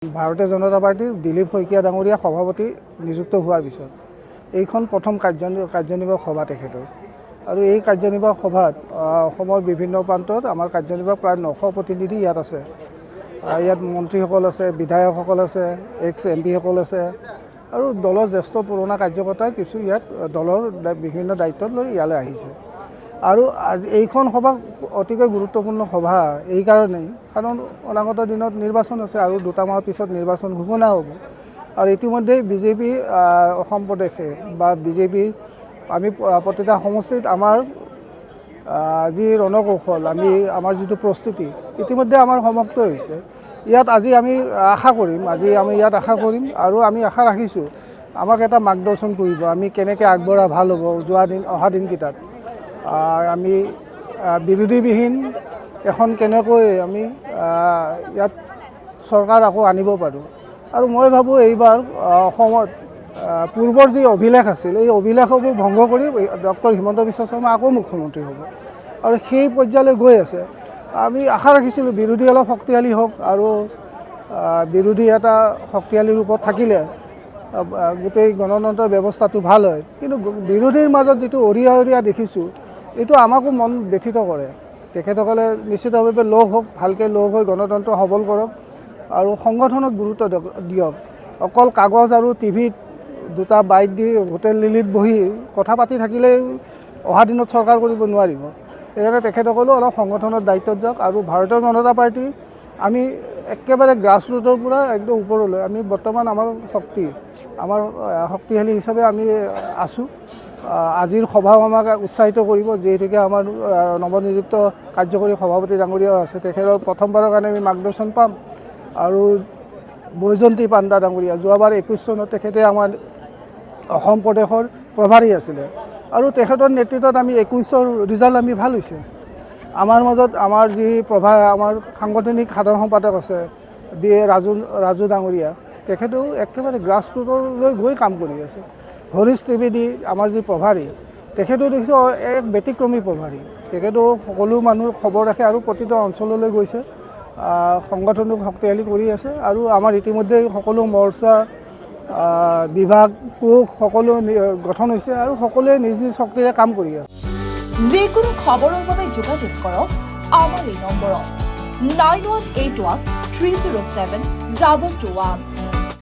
ভাৰতীয় জনতা পাৰ্টিৰ দিলীপ শইকীয়া ডাঙৰীয়া সভাপতি নিযুক্ত হোৱাৰ পিছত এইখন প্ৰথম কাৰ্যনিৰ্বাহক সভা তেখেতৰ আৰু এই কাৰ্যনিৰ্বাহক সভাত অসমৰ বিভিন্ন প্ৰান্তত আমাৰ কাৰ্যনিৰ্বাহক প্ৰায় 900 প্ৰতিনিধি ইয়াত আছে। ইয়াত মন্ত্ৰীসকল আছে, বিধায়কসকল আছে, এক্স এমপিসকল আছে আৰু দলৰ জ্যেষ্ঠ পুৰণা কাৰ্যকৰ্তা কিছু ইয়াত দলৰ বিভিন্ন দায়িত্বত লৈ ইয়ালৈ আহিছে। আৰু এইখন সভা অতিকৈ গুৰুত্বপূৰ্ণ সভা এই কাৰণেই কাৰণ অনাগত দিনত নিৰ্বাচন আছে আৰু 2 মাহৰ পিছত নিৰ্বাচন ঘোষণা হ'ব আৰু ইতিমধ্যে বিজেপি অসম প্ৰদেশে বা বিজেপি আমি প্ৰতিটা সমষ্টিত আমাৰ যি ৰণকৌশল আমাৰ যিটো প্ৰস্তুতি ইতিমধ্যে আমাৰ সমাপ্ত হৈছে। ইয়াত আজি আমি আশা কৰিম আৰু আমি আশা ৰাখিছোঁ আমাক এটা মাৰ্গদৰ্শন কৰিব আমি কেনেকৈ আগবঢ়া ভাল হ'ব অহা দিনকেইটাত আমি বিৰোধীবিহীন এখন কেনেকৈ আমি ইয়াত চৰকাৰ আকৌ আনিব পাৰোঁ আৰু মই ভাবোঁ এইবাৰ অসমত পূৰ্বৰ যি অভিলেখ আছিল এই অভিলেখসমূহ ভংগ কৰি ডক্টৰ হিমন্ত বিশ্ব শৰ্মা আকৌ মুখ্যমন্ত্ৰী হ'ব আৰু সেই পৰ্যায়লৈ গৈ আছে। আমি আশা ৰাখিছিলোঁ বিৰোধী অলপ শক্তিশালী হওক আৰু বিৰোধী এটা শক্তিশালী ৰূপত থাকিলে গোটেই গণতন্ত্ৰৰ ব্যৱস্থাটো ভাল হয়, কিন্তু বিৰোধীৰ মাজত যিটো অৰিয়া দেখিছোঁ এইটো আমাকো মন ব্যথিত কৰে। তেখেতসকলে নিশ্চিতভাৱে ভালকৈ লগ হৈ গণতন্ত্ৰ সবল কৰক আৰু সংগঠনত গুৰুত্ব দিয়ক। অকল কাগজ আৰু টিভিত 2টা বাইট দি হোটেল লিলিত বহি কথা পাতি থাকিলেই অহা দিনত চৰকাৰ কৰিব নোৱাৰিব। সেইকাৰণে তেখেতসকলেও অলপ সংগঠনৰ দায়িত্বত যাওক আৰু ভাৰতীয় জনতা পাৰ্টি আমি একেবাৰে গ্ৰাছৰুটৰ পৰা একদম ওপৰলৈ আমি বৰ্তমান আমাৰ শক্তিশালী হিচাপে আমি আছোঁ। আজিৰ সভাও আমাক উৎসাহিত কৰিব যিহেতুকে আমাৰ নৱনিযুক্ত কাৰ্যকৰী সভাপতি ডাঙৰীয়াও আছে। তেখেতৰ প্ৰথমবাৰৰ কাৰণে আমি মাৰ্গদৰ্শন পাম আৰু বৈজয়ন্তী পাণ্ডা ডাঙৰীয়া যোৱাবাৰ 21 চনত তেখেতে আমাৰ অসম প্ৰদেশৰ প্ৰভাৰী আছিলে আৰু তেখেতৰ নেতৃত্বত আমি 21ৰ ৰিজাল্ট আমি ভাল হৈছে। আমাৰ মাজত আমাৰ যি আমাৰ সাংগঠনিক সাধাৰণ সম্পাদক আছে ৰাজু ডাঙৰীয়া তেখেতেও একেবাৰে গ্ৰাছৰুটলৈ গৈ কাম কৰি আছে। হৰিশ ত্ৰিবেদী আমাৰ যি প্ৰভাৰী তেখেতেও দেখিছোঁ এক ব্যতিক্ৰমী প্ৰভাৰী। তেখেতেও সকলো মানুহৰ খবৰ ৰাখে আৰু প্ৰতিটো অঞ্চললৈ গৈছে, সংগঠনক শক্তিশালী কৰি আছে আৰু আমাৰ ইতিমধ্যে সকলো মৰ্চা বিভাগ কোষ সকলো গঠন হৈছে আৰু সকলোৱে নিজ শক্তিৰে কাম কৰি আছে। যিকোনো খবৰৰ বাবে যোগাযোগ কৰক আমাৰ এই নম্বৰত 9181 307 221।